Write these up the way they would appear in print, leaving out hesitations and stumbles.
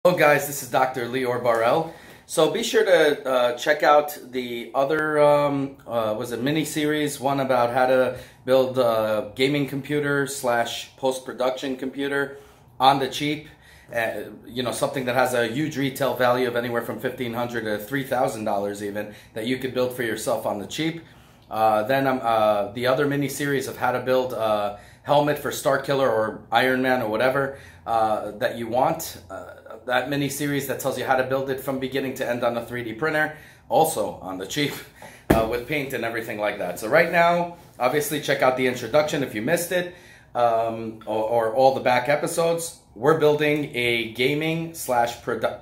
Hello guys, this is Dr. Lior Barel. So be sure to check out the other, was it mini-series, one about how to build a gaming computer / post-production computer on the cheap. You know, something that has a huge retail value of anywhere from $1,500 to $3,000 even, that you could build for yourself on the cheap. Then the other mini-series of how to build a helmet for Starkiller or Iron Man or whatever that you want. That mini-series that tells you how to build it from beginning to end on a 3D printer, also on the cheap, with paint and everything like that. So right now, obviously check out the introduction if you missed it, or all the back episodes. We're building a gaming /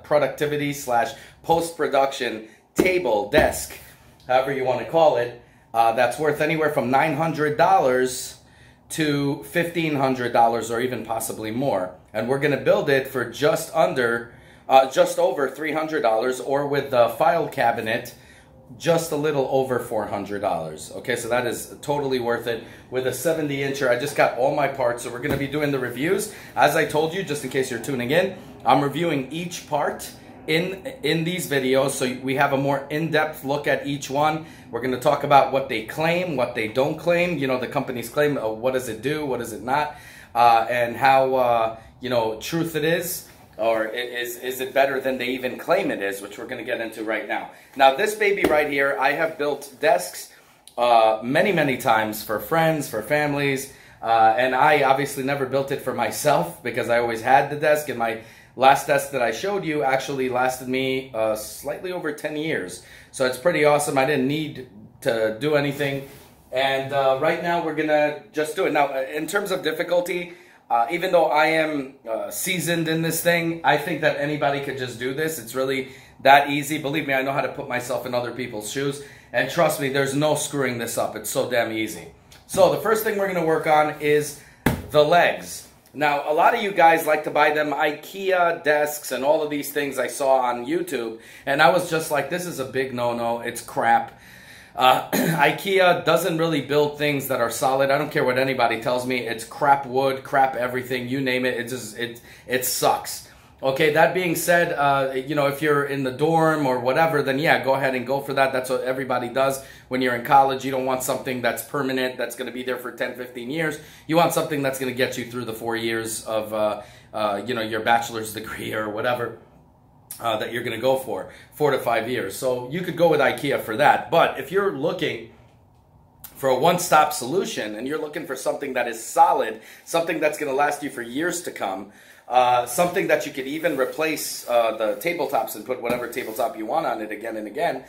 productivity / post-production table, desk, however you want to call it, that's worth anywhere from $900 to $1,500 or even possibly more. And we're going to build it for just over $300, or with the file cabinet, just a little over $400. Okay, so that is totally worth it. With a 70-incher, I just got all my parts, so we're going to be doing the reviews. As I told you, just in case you're tuning in, I'm reviewing each part in these videos, so we have a more in-depth look at each one. We're going to talk about what they claim, what they don't claim, you know, the companies claim, what does it do, what does it not, and how, you know, truth it is, or is it better than they even claim it is, which we're going to get into right now. Now, this baby right here, I have built desks many times for friends, for families, and I obviously never built it for myself because I always had the desk, and my last desk that I showed you actually lasted me slightly over 10 years. So it's pretty awesome. I didn't need to do anything. And right now we're going to just do it. Now, in terms of difficulty, even though I am seasoned in this thing, I think that anybody could just do this. It's really that easy. Believe me, I know how to put myself in other people's shoes. And trust me, there's no screwing this up. It's so damn easy. So the first thing we're going to work on is the legs. Now, a lot of you guys like to buy them IKEA desks and all of these things I saw on YouTube. And I was just like, this is a big no-no. It's crap. IKEA doesn't really build things that are solid. I don't care what anybody tells me. It's crap wood, crap everything, you name it. It sucks. Okay, that being said, you know, if you're in the dorm or whatever, then yeah, go ahead and go for that. That's what everybody does when you're in college. You don't want something that's permanent, that's going to be there for 10, 15 years. You want something that's going to get you through the 4 years of, you know, your bachelor's degree or whatever that you're going to go for, 4 to 5 years. So you could go with IKEA for that. But if you're looking for a one-stop solution and you're looking for something that is solid, something that's going to last you for years to come, something that you could even replace the tabletops and put whatever tabletop you want on it again and again,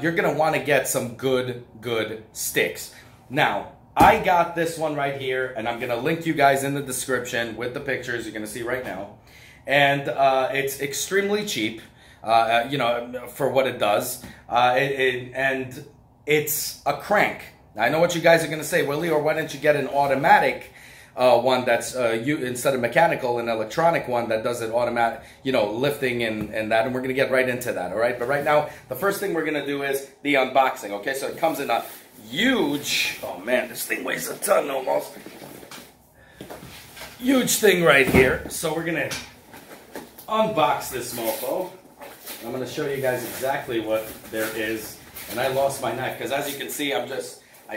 you're going to want to get some good sticks. Now, I got this one right here, and I'm going to link you guys in the description with the pictures you're going to see right now. And it's extremely cheap, you know, for what it does. And it's a crank. Now, I know what you guys are going to say. Well, Lior, why don't you get an automatic one that's instead of mechanical, an electronic one that does it automatic, you know, lifting and that, and we're going to get right into that, all right? But right now, the first thing we're going to do is the unboxing, okay? So it comes in a huge, oh man, this thing weighs a ton almost. Huge thing right here. So we're going to unbox this mofo. I'm going to show you guys exactly what there is. And I lost my knife because, as you can see, I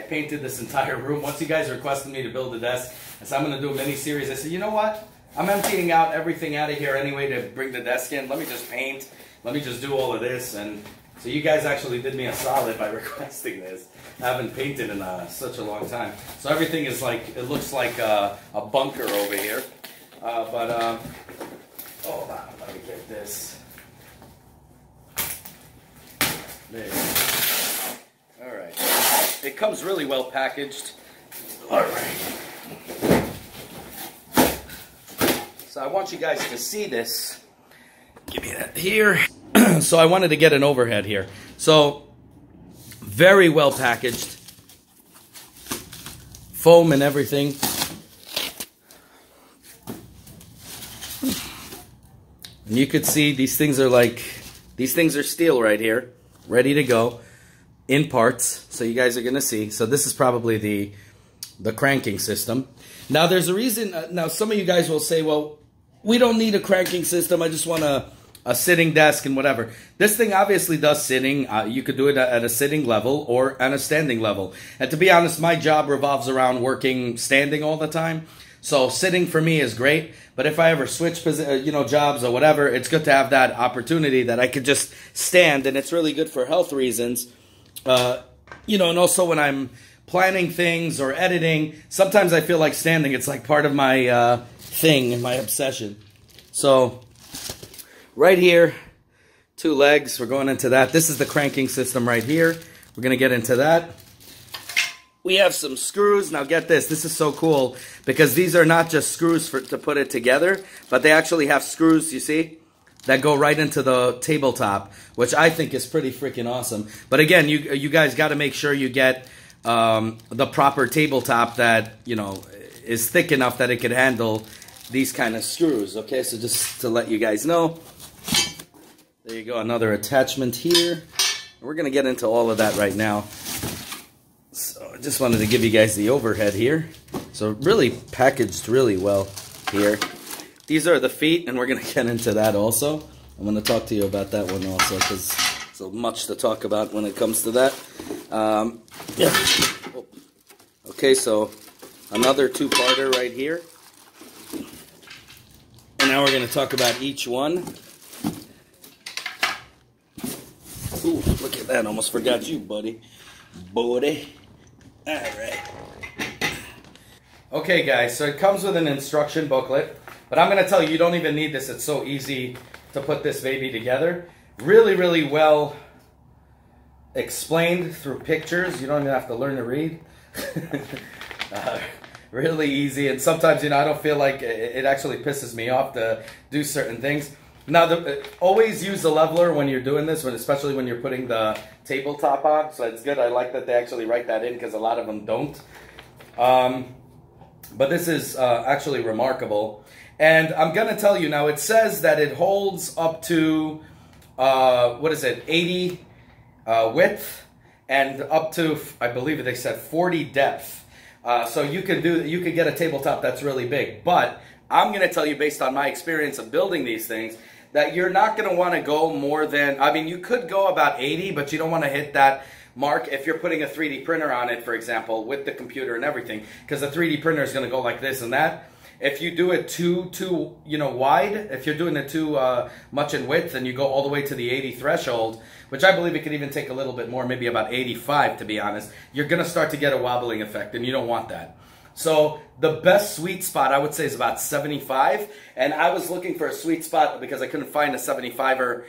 painted this entire room. Once you guys requested me to build a desk, I said I'm going to do a mini-series. I said, you know what? I'm emptying out everything out of here anyway to bring the desk in. Let me just paint. Let me just do all of this. And so you guys actually did me a solid by requesting this. I haven't painted in such a long time. So everything is like, it looks like a bunker over here. Hold on, let me get this. There you go. All right. It comes really well packaged. All right. So I want you guys to see this. Give me that here. So I wanted to get an overhead here. So very well packaged. Foam and everything. And you could see these things are steel right here, ready to go in parts. So you guys are going to see. So this is probably the cranking system. Now there's a reason. Now some of you guys will say, well, we don't need a cranking system. I just want a sitting desk and whatever. This thing obviously does sitting. You could do it at a sitting level or at a standing level. And to be honest, my job revolves around working standing all the time. So sitting for me is great. But if I ever switch jobs or whatever, it's good to have that opportunity that I could just stand. And it's really good for health reasons. And also when I'm planning things or editing, sometimes I feel like standing. It's like part of my thing, my obsession. So right here, 2 legs, we're going into that. This is the cranking system right here. We're going to get into that. We have some screws. Now get this is so cool because these are not just screws to put it together, but they actually have screws, you see, that go right into the tabletop, which I think is pretty freaking awesome. But again, you guys got to make sure you get the proper tabletop that, is thick enough that it could handle these kind of screws. Okay, so just to let you guys know, there you go, another attachment here. We're going to get into all of that right now. So I just wanted to give you guys the overhead here. So really packaged really well here. These are the feet, and we're going to get into that also. I'm going to talk to you about that one also because there's so much to talk about when it comes to that. Yeah. Okay, so another 2-parter right here. And now we're going to talk about each one. Ooh, look at that. Almost forgot you, buddy. Buddy. All right. Okay, guys, so it comes with an instruction booklet. But I'm going to tell you, you don't even need this. It's so easy to put this baby together. Really, really well explained through pictures. You don't even have to learn to read. Really easy. And sometimes, I don't feel like it actually pisses me off to do certain things. Now, always use the leveler when you're doing this, especially when you're putting the tabletop on. So it's good. I like that they actually write that in because a lot of them don't. But this is actually remarkable. And I'm going to tell you now, it says that it holds up to, 80 width and up to, I believe they said 40 depth. So you could get a tabletop that's really big. But I'm going to tell you, based on my experience of building these things, that you're not going to want to go more than, you could go about 80, but you don't want to hit that mark if you're putting a 3D printer on it, for example, with the computer and everything, because the 3D printer is going to go like this and that. If you do it too wide, if you're doing it too much in width, and you go all the way to the 80 threshold, which I believe it could even take a little bit more, maybe about 85 to be honest, you're going to start to get a wobbling effect, and you don't want that. So the best sweet spot I would say is about 75, and I was looking for a sweet spot because I couldn't find a 75er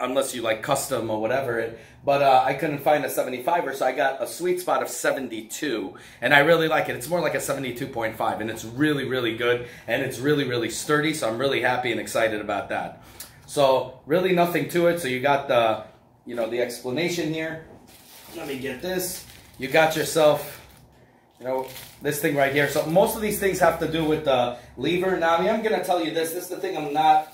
unless you like custom or whatever. But I couldn't find a 75er, so I got a sweet spot of 72, and I really like it. It's more like a 72.5, and it's really, really good, and it's really, really sturdy, so I'm really happy and excited about that. So really nothing to it. So you got the, the explanation here. Let me get this. You got yourself, this thing right here. So most of these things have to do with the lever. Now, I'm going to tell you this. This is the thing I'm not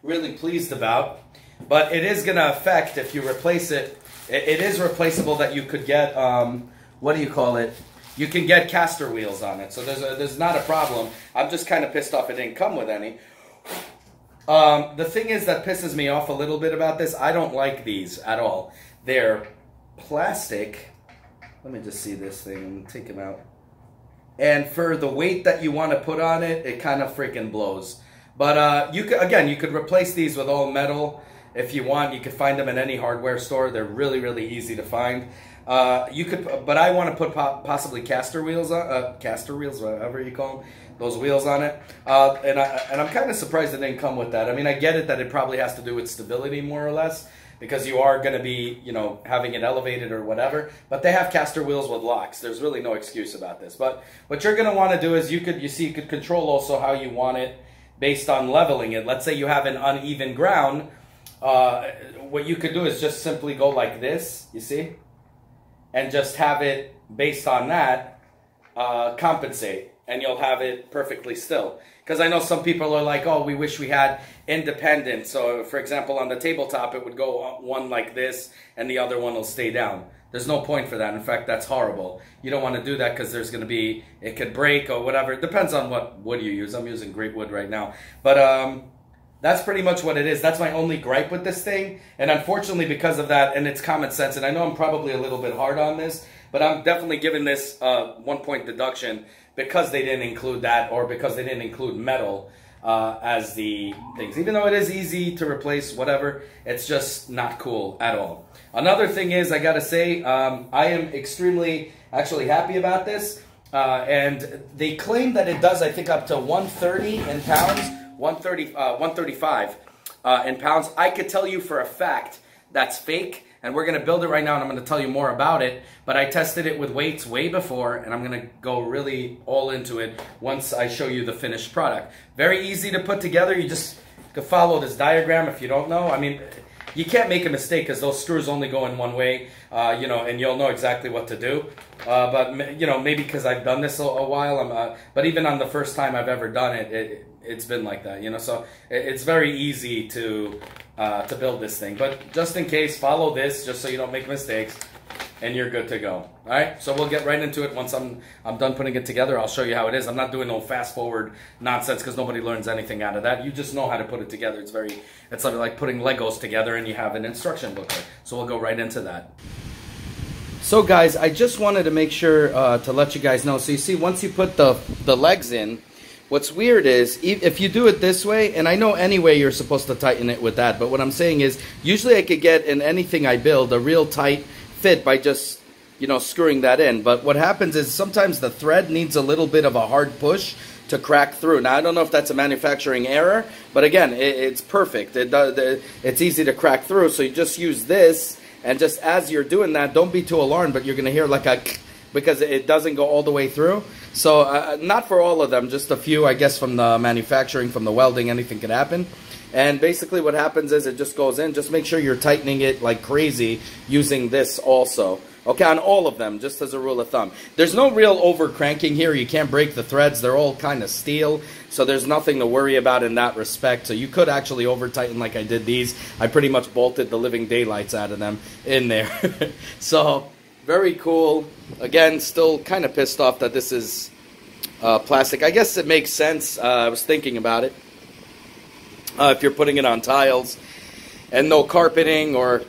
really pleased about. But it is going to affect if you replace it. It is replaceable that you could get, what do you call it? You can get caster wheels on it. So there's not a problem. I'm just kind of pissed off it didn't come with any. The thing is that pisses me off a little bit about this. I don't like these at all. They're plastic. Let me just see this thing and take them out. And for the weight that you want to put on it, it kind of freaking blows. But you could replace these with all metal if you want. You could find them in any hardware store. They're really, really easy to find. But I want to put possibly caster wheels on, whatever you call them, those wheels on it. And I'm kind of surprised it didn't come with that. I get it that it probably has to do with stability more or less, because you are going to be, having it elevated or whatever. But they have caster wheels with locks. There's really no excuse about this. But what you're going to want to do is you could control also how you want it based on leveling it. Let's say you have an uneven ground. What you could do is just simply go like this, you see? And just have it based on that compensate. And you'll have it perfectly still. Because I know some people are like, oh, we wish we had independent. So, for example, on the tabletop, it would go one like this, and the other one will stay down. There's no point for that. In fact, that's horrible. You don't want to do that because there's going to be, it could break or whatever. It depends on what wood you use. I'm using great wood right now. But that's pretty much what it is. That's my only gripe with this thing. And unfortunately, because of that, and it's common sense, and I know I'm probably a little bit hard on this, but I'm definitely giving this 1 point deduction because they didn't include that, or because they didn't include metal as the things. Even though it is easy to replace, whatever, it's just not cool at all. Another thing is, I gotta say, I am extremely actually happy about this. And they claim that it does, I think, up to 130 in pounds, 135 in pounds. I could tell you for a fact that's fake, and we're going to build it right now, and I'm going to tell you more about it. But I tested it with weights way before, and I'm going to go really all into it once I show you the finished product. Very easy to put together. You just could follow this diagram if you don't know. I mean, you can't make a mistake because those screws only go in one way, you know, and you'll know exactly what to do. But, you know, maybe because I've done this a while, but even on the first time I've ever done it, it's been like that, you know. So it's very easy to build this thing. But just in case, follow this just so you don't make mistakes, and you're good to go. All right, so we'll get right into it once I'm done putting it together. I'll show you how it is. I'm not doing no fast forward nonsense because nobody learns anything out of that. You just know how to put it together. It's like putting Legos together and you have an instruction booklet. So we'll go right into that. So guys, I just wanted to make sure to let you guys know. So you see, once you put the legs in, what's weird is if you do it this way, and I know anyway you're supposed to tighten it with that, but what I'm saying is usually I could get in anything I build a real tight fit by just, you know, screwing that in. But what happens is sometimes the thread needs a little bit of a hard push to crack through. Now I don't know if that's a manufacturing error, but again, it's perfect. It's easy to crack through, so you just use this, and just as you're doing that, don't be too alarmed, but you're going to hear like a because it doesn't go all the way through. So not for all of them, just a few, I guess, from the manufacturing, from the welding, anything could happen. And basically what happens is it just goes in. Just make sure you're tightening it like crazy using this also. Okay, on all of them, just as a rule of thumb. There's no real over cranking here. You can't break the threads. They're all kind of steel, so there's nothing to worry about in that respect. So you could actually over tighten like I did these. I pretty much bolted the living daylights out of them in there. So very cool. Again, still kind of pissed off that this is plastic. I guess it makes sense. I was thinking about it. If you're putting it on tiles and no carpeting or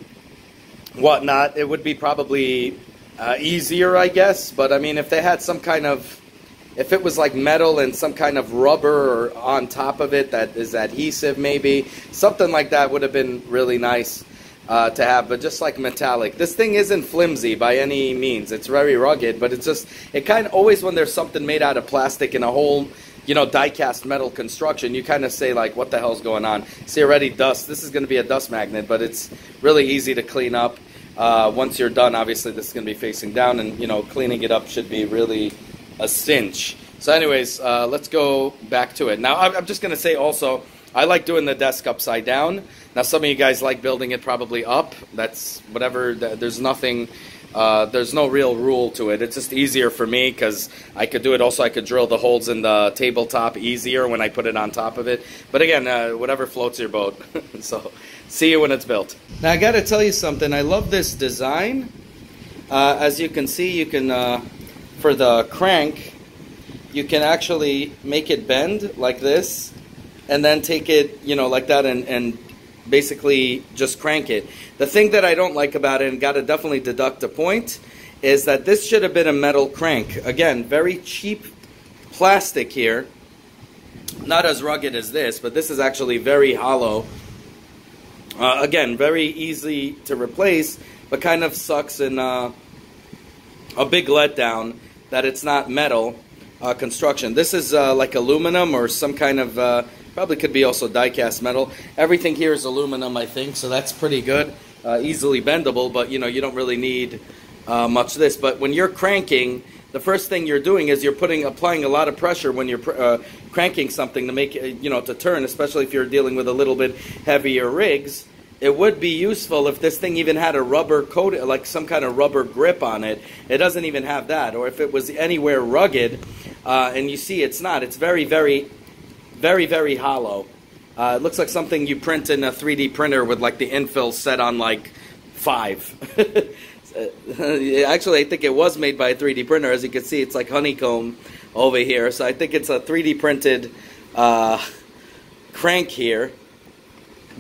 whatnot, it would be probably easier, I guess. But I mean, if they had some kind of, if it was like metal and some kind of rubber or on top of it that is adhesive, maybe something like that would have been really nice to have. But just like metallic, this thing isn't flimsy by any means. It's very rugged, but it's just, it kind of always, when there's something made out of plastic in a whole, you know, die-cast metal construction, you kind of say like, what the hell's going on? See already dust. This is going to be a dust magnet, but it's really easy to clean up. Once you're done, obviously this is going to be facing down, and you know, cleaning it up should be really a cinch. So anyways, let's go back to it. Now I'm just going to say also, I like doing the desk upside down. Now some of you guys like building it probably up. That's whatever. There's nothing. There's no real rule to it. It's just easier for me because I could do it. Also, I could drill the holes in the tabletop easier when I put it on top of it. But again, whatever floats your boat. So, see you when it's built. Now, I got to tell you something. I love this design. As you can see, you can, for the crank, you can actually make it bend like this, and then take it, you know, like that, and basically just crank it. The thing that I don't like about it, and got to definitely deduct a point, is that this should have been a metal crank. Again, very cheap plastic here. Not as rugged as this, but this is actually very hollow. Again, very easy to replace, but kind of sucks in a big letdown that it's not metal construction. This is like aluminum or some kind of... probably could be also die-cast metal. Everything here is aluminum, I think, so that's pretty good. Easily bendable, but you know, you don't really need much of this. But when you're cranking, the first thing you're doing is you're applying a lot of pressure when you're cranking something to make it, you know, to turn, especially if you're dealing with a little bit heavier rigs. It would be useful if this thing even had a rubber coat, like some kind of rubber grip on it. It doesn't even have that. Or if it was anywhere rugged, and you see it's not. It's very, very Very, very hollow. It looks like something you print in a 3D printer with like the infill set on like 5. Actually, I think it was made by a 3D printer. As you can see, it's like honeycomb over here. So I think it's a 3D printed crank here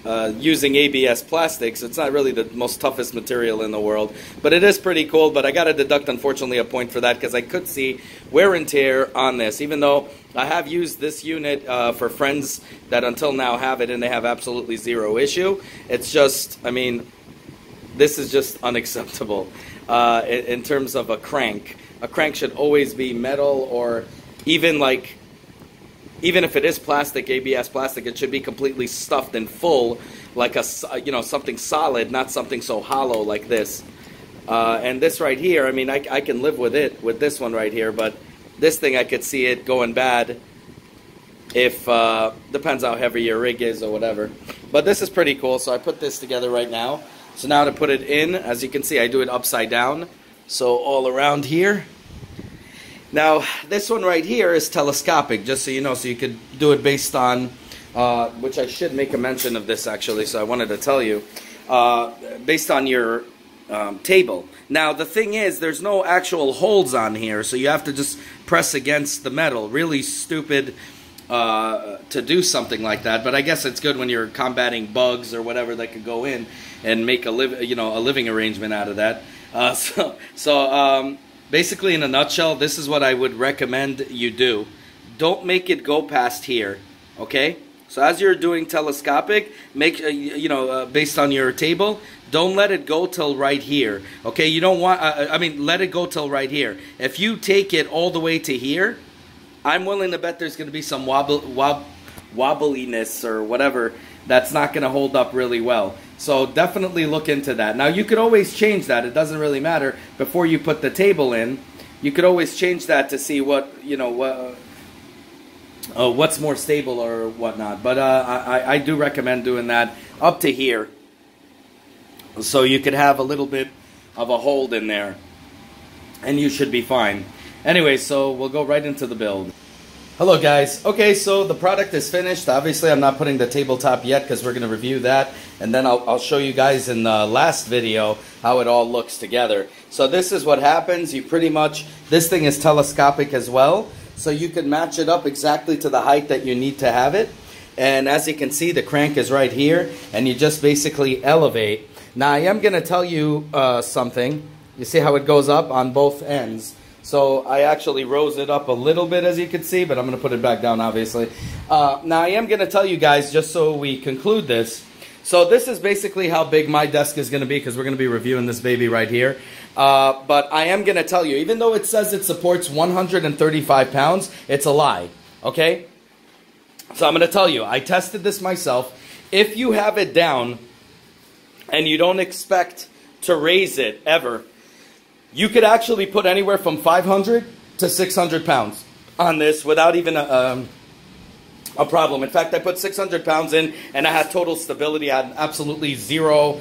using ABS plastic. So it's not really the most toughest material in the world. But it is pretty cool. But I got to deduct, unfortunately, a point for that because I could see wear and tear on this. Even though I have used this unit for friends that until now have it and they have absolutely zero issue. It's just, I mean, this is just unacceptable in terms of a crank. A crank should always be metal, or even if it is plastic, ABS plastic, it should be completely stuffed and full, like a, you know, something solid, not something so hollow like this. And this right here, I mean, I can live with it, with this one right here, but this thing I could see it going bad if, depends how heavy your rig is or whatever. But this is pretty cool, so I put this together right now. So now to put it in, as you can see, I do it upside down. So all around here. Now, this one right here is telescopic, just so you know, so you could do it based on, which I should make a mention of this actually, so I wanted to tell you, based on your table. Now, the thing is, there's no actual holes on here, so you have to just press against the metal. Really stupid to do something like that, but I guess it's good when you're combating bugs or whatever that could go in and make a living arrangement out of that. Basically, in a nutshell, this is what I would recommend you do. Don't make it go past here, okay? So as you're doing telescopic, make based on your table, don't let it go till right here, okay? You don't want, let it go till right here. If you take it all the way to here, I'm willing to bet there's going to be some wobbliness or whatever that's not going to hold up really well. So definitely look into that. Now, you could always change that. It doesn't really matter. Before you put the table in, you could always change that to see what, what's more stable or whatnot. But I do recommend doing that up to here, so you could have a little bit of a hold in there, and you should be fine. Anyway, so we'll go right into the build. Hello guys. Okay, so the product is finished. Obviously, I'm not putting the tabletop yet because we're going to review that, and then I'll show you guys in the last video how it all looks together. So this is what happens. You pretty much, this thing is telescopic as well, so you can match it up exactly to the height that you need to have it. And as you can see, the crank is right here, and you just basically elevate. Now, I am going to tell you something. You see how it goes up on both ends? So I actually rose it up a little bit, as you can see, but I'm going to put it back down, obviously. Now, I am going to tell you guys, just so we conclude this. So this is basically how big my desk is going to be, because we're going to be reviewing this baby right here. But I am going to tell you, even though it says it supports 135 pounds, it's a lie, okay? So I'm going to tell you, I tested this myself. If you have it down and you don't expect to raise it ever, you could actually put anywhere from 500 to 600 pounds on this without even a problem. In fact, I put 600 pounds in, and I had total stability. I had absolutely zero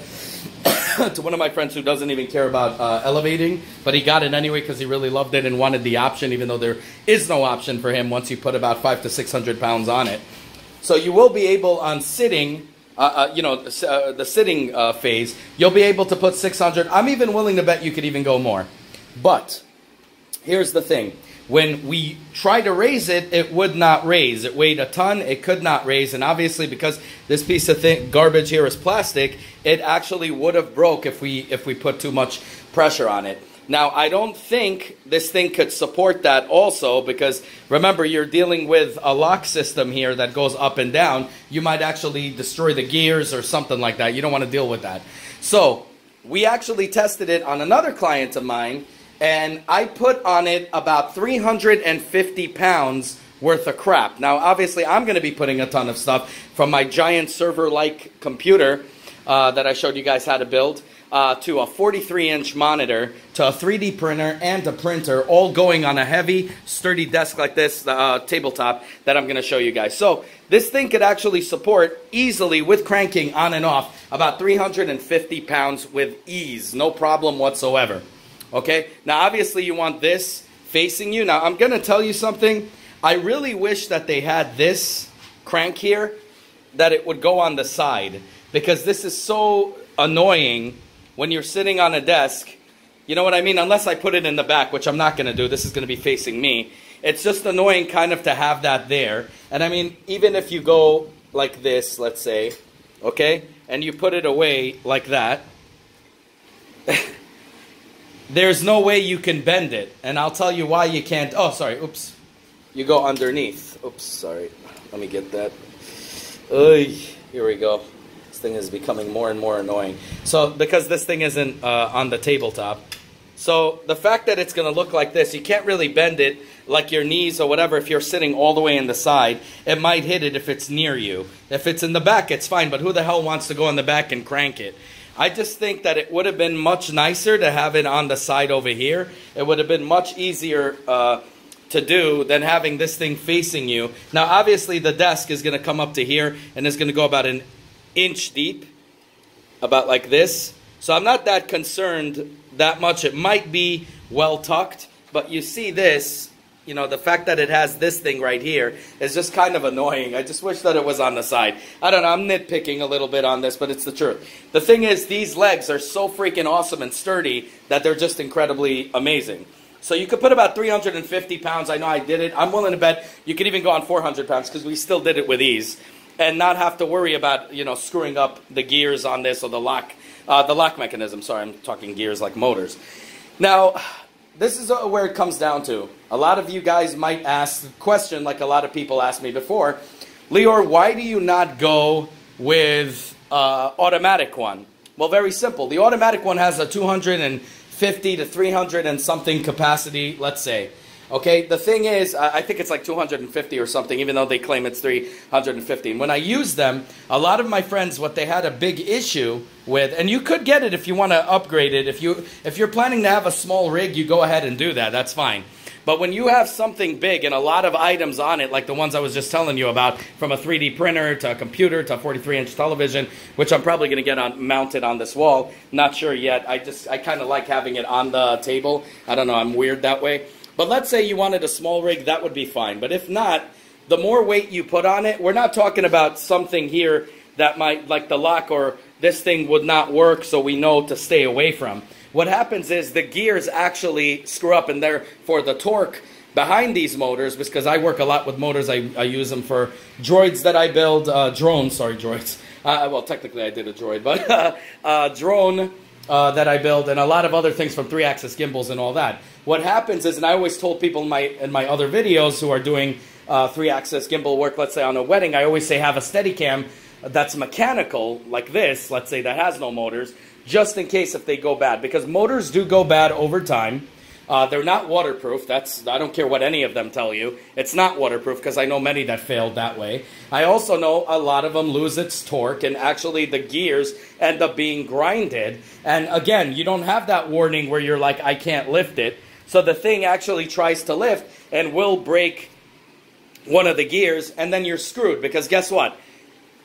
to one of my friends who doesn't even care about elevating, but he got it anyway because he really loved it and wanted the option, even though there is no option for him once you put about 500 to 600 pounds on it. So you will be able, on sitting, the sitting phase, you'll be able to put 600. I'm even willing to bet you could even go more. But here's the thing. When we tried to raise it, it would not raise. It weighed a ton. It could not raise. And obviously, because this piece of garbage here is plastic, it actually would have broke if we put too much pressure on it. Now, I don't think this thing could support that also, because remember, you're dealing with a lock system here that goes up and down. You might actually destroy the gears or something like that. You don't want to deal with that. So we actually tested it on another client of mine, and I put on it about 350 pounds worth of crap. Now, obviously, I'm going to be putting a ton of stuff from my giant server-like computer that I showed you guys how to build, to a 43-inch monitor, to a 3D printer, and a printer, all going on a heavy, sturdy desk like this, tabletop, that I'm going to show you guys. So this thing could actually support easily, with cranking on and off, about 350 pounds with ease. No problem whatsoever. Okay? Now, obviously, you want this facing you. Now, I'm going to tell you something. I really wish that they had this crank here that it would go on the side, because this is so annoying when you're sitting on a desk. You know what I mean? Unless I put it in the back, which I'm not going to do. This is going to be facing me. It's just annoying kind of to have that there. And I mean, even if you go like this, let's say, okay, and you put it away like that, there's no way you can bend it. And I'll tell you why you can't. Oh, sorry. Oops. You go underneath. Oops, sorry. Let me get that. Oy, here we go. This thing is becoming more and more annoying. So, because this thing isn't on the tabletop. So, the fact that it's going to look like this, you can't really bend it like your knees or whatever. If you're sitting all the way in the side, it might hit it if it's near you. If it's in the back, it's fine. But who the hell wants to go in the back and crank it? I just think that it would have been much nicer to have it on the side over here. It would have been much easier to do than having this thing facing you. Now, obviously, the desk is going to come up to here and it's going to go about an inch deep, about like this. So I'm not that concerned that much. It might be well tucked, but you see this, you know, the fact that it has this thing right here is just kind of annoying. I just wish that it was on the side. I don't know, I'm nitpicking a little bit on this, but it's the truth. The thing is, these legs are so freaking awesome and sturdy that they're just incredibly amazing. So you could put about 350 pounds. I know I did it. I'm willing to bet you could even go on 400 pounds because we still did it with ease. And not have to worry about, you know, screwing up the gears on this or the lock mechanism. Sorry, I'm talking gears like motors. Now, this is where it comes down to. A lot of you guys might ask the question, like a lot of people asked me before, Lior, why do you not go with automatic one? Well, very simple. The automatic one has a 250 to 300 and something capacity, let's say. Okay, the thing is, I think it's like 250 or something, even though they claim it's 350. And when I use them, a lot of my friends, what they had a big issue with, and you could get it if you want to upgrade it. If you're planning to have a small rig, you go ahead and do that. That's fine. But when you have something big and a lot of items on it, like the ones I was just telling you about, from a 3D printer to a computer to a 43-inch television, which I'm probably going to get mounted on this wall. Not sure yet. I kind of like having it on the table. I don't know. I'm weird that way. But let's say you wanted a small rig, that would be fine. But if not, the more weight you put on it, we're not talking about something here that might, like the lock or this thing would not work, so we know to stay away from. What happens is the gears actually screw up, and therefore the torque behind these motors, because I work a lot with motors, I use them for droids that I build, droids. Well, technically I did a droid, but drone that I build, and a lot of other things from 3-axis gimbals and all that. What happens is, and I always told people in my other videos who are doing 3-axis gimbal work, let's say on a wedding, I always say have a Steadicam that's mechanical, like this, let's say, that has no motors, just in case if they go bad. Because motors do go bad over time. They're not waterproof. I don't care what any of them tell you. It's not waterproof, because I know many that failed that way. I also know a lot of them lose its torque, and actually the gears end up being grinded. And again, you don't have that warning where you're like, I can't lift it. So the thing actually tries to lift and will break one of the gears, and then you're screwed. Because guess what?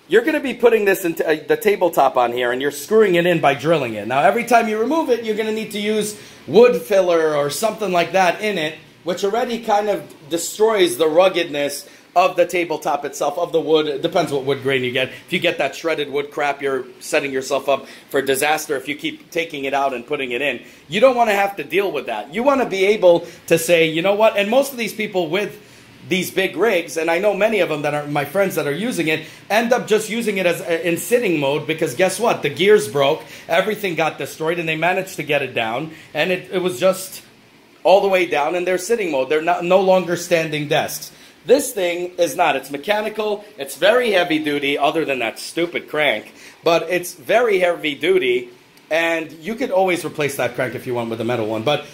You're going to be putting this into the tabletop on here, and you're screwing it in by drilling it. Now, every time you remove it, you're going to need to use wood filler or something like that in it, which already kind of destroys the ruggedness of the tabletop itself, of the wood. It depends what wood grain you get. If you get that shredded wood crap, you're setting yourself up for disaster if you keep taking it out and putting it in. You don't want to have to deal with that. You want to be able to say, you know what, and most of these people with these big rigs, and I know many of them that are my friends that are using it, end up just using it as in sitting mode, because guess what? The gears broke, everything got destroyed, and they managed to get it down, and it was just all the way down in their sitting mode. They're no longer standing desks. This thing is not. It's mechanical. It's very heavy duty, other than that stupid crank. But it's very heavy duty, and you could always replace that crank if you want with a metal one. But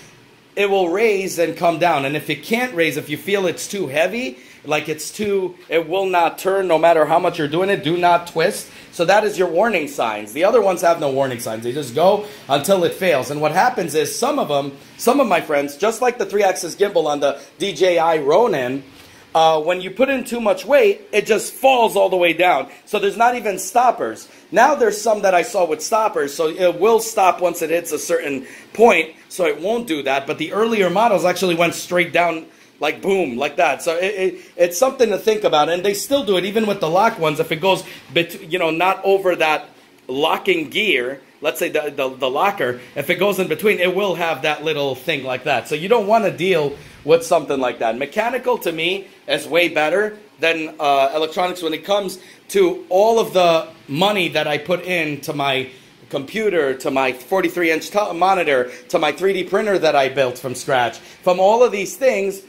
it will raise and come down. And if it can't raise, if you feel it's too heavy, like it will not turn no matter how much you're doing it. Do not twist. So that is your warning signs. The other ones have no warning signs. They just go until it fails. And what happens is some of my friends, just like the 3-axis gimbal on the DJI Ronin, when you put in too much weight, it just falls all the way down. So there's not even stoppers. Now there's some that I saw with stoppers, so it will stop once it hits a certain point, so it won't do that. But the earlier models actually went straight down like boom, like that. So it's something to think about, and they still do it even with the lock ones. If it goes, not over that locking gear, let's say the locker, if it goes in between, it will have that little thing like that. So you don't want to deal with something like that. Mechanical to me is way better than electronics when it comes to all of the money that I put into my computer, to my 43-inch monitor, to my 3D printer that I built from scratch. From all of these things,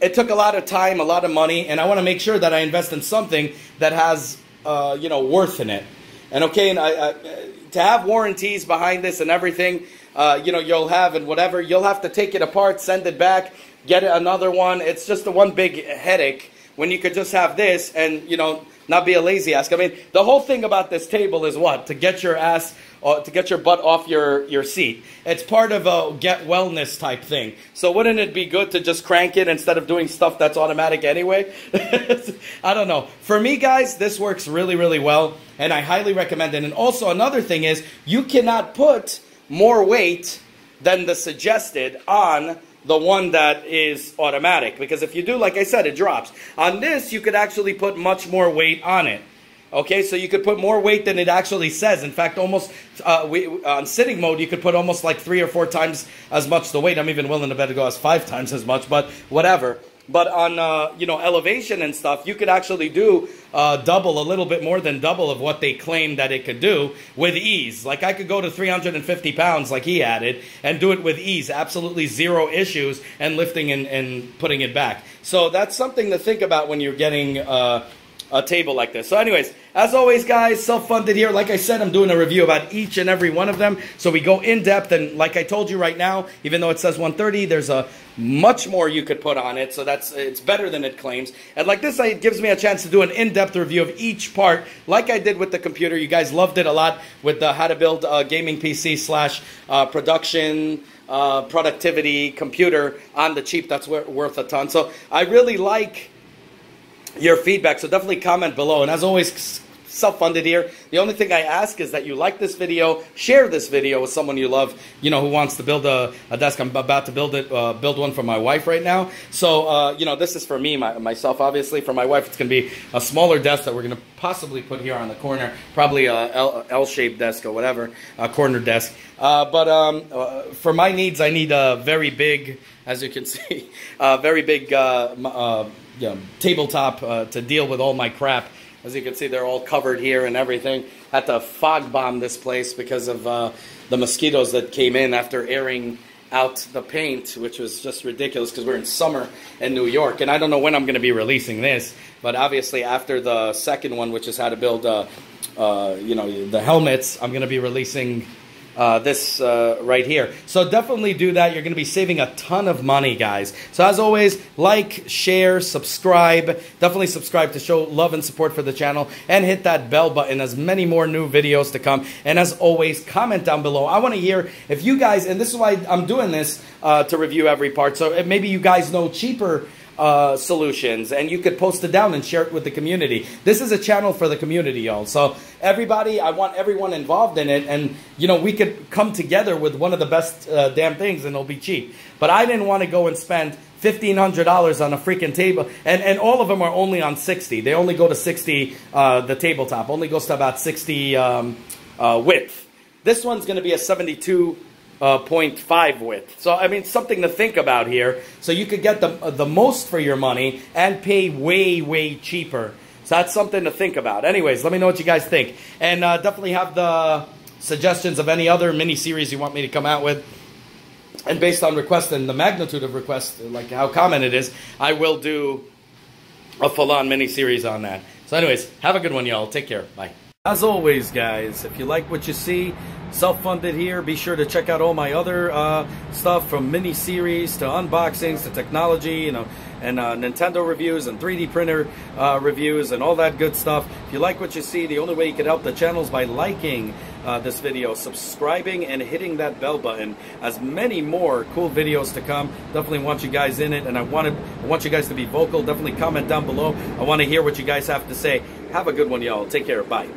it took a lot of time, a lot of money, and I want to make sure that I invest in something that has, worth in it. And okay, and to have warranties behind this and everything, you'll have and whatever, you'll have to take it apart, send it back, get another one. It's just a one big headache when you could just have this and, not be a lazy ass. I mean, the whole thing about this table is what? To get your ass, to get your butt off your seat. It's part of a get wellness type thing. So wouldn't it be good to just crank it instead of doing stuff that's automatic anyway? I don't know. For me, guys, this works really, really well, and I highly recommend it. And also another thing is you cannot put more weight than the suggested on the one that is automatic, because if you do, like I said, it drops. On this, you could actually put much more weight on it. Okay, so you could put more weight than it actually says. In fact, almost on sitting mode, you could put almost like 3 or 4 times as much the weight. I'm even willing to bet it goes 5 times as much, but whatever. But on elevation and stuff, you could actually do double, a little bit more than double of what they claim that it could do with ease. Like I could go to 350 pounds like he added and do it with ease, absolutely zero issues, and lifting and putting it back. So that's something to think about when you're getting a table like this. So anyways, as always, guys, self-funded here. Like I said, I'm doing a review about each and every one of them. So we go in depth, and like I told you right now, even though it says 130, there's a much more you could put on it. So it's better than it claims. And like this, it gives me a chance to do an in-depth review of each part, like I did with the computer. You guys loved it a lot with the how to build a gaming PC / production productivity computer on the cheap. That's worth a ton. So I really like your feedback, so definitely comment below. And as always, self-funded here. The only thing I ask is that you like this video, share this video with someone you love, who wants to build a desk. I'm about to build one for my wife right now. So, this is for me, myself, obviously. For my wife, it's going to be a smaller desk that we're going to possibly put here on the corner, probably a L-shaped desk or whatever, a corner desk. But for my needs, I need a very big, as you can see, very big tabletop to deal with all my crap. As you can see, they're all covered here and everything. Had to fog bomb this place because of the mosquitoes that came in after airing out the paint, which was just ridiculous because we're in summer in New York. And I don't know when I'm going to be releasing this, but obviously after the second one, which is how to build, the helmets, I'm going to be releasing this right here. So definitely do that. You're going to be saving a ton of money, guys. So as always, like, share, subscribe. Definitely subscribe to show love and support for the channel, and hit that bell button as many more new videos to come. And as always, comment down below. I want to hear if you guys, and this is why I'm doing this to review every part, so maybe you guys know cheaper solutions, and you could post it down and share it with the community. This is a channel for the community, y'all. So everybody, I want everyone involved in it, and we could come together with one of the best damn things, and it'll be cheap. But I didn't want to go and spend $1,500 on a freaking table, and all of them are only on 60. They only go to 60. The tabletop only goes to about 60 width. This one's going to be a 72.5 width. So, I mean, something to think about here. So you could get the most for your money and pay way, way cheaper. So that's something to think about. Anyways, let me know what you guys think. And definitely have the suggestions of any other mini-series you want me to come out with. And based on request and the magnitude of request, like how common it is, I will do a full-on mini-series on that. So anyways, have a good one, y'all. Take care. Bye. As always, guys, if you like what you see, self-funded here, be sure to check out all my other stuff, from mini-series to unboxings to technology, and Nintendo reviews and 3D printer reviews and all that good stuff. If you like what you see, the only way you can help the channel is by liking this video, subscribing, and hitting that bell button. As many more cool videos to come. Definitely want you guys in it, and I want you guys to be vocal. Definitely comment down below. I want to hear what you guys have to say. Have a good one, y'all. Take care. Bye.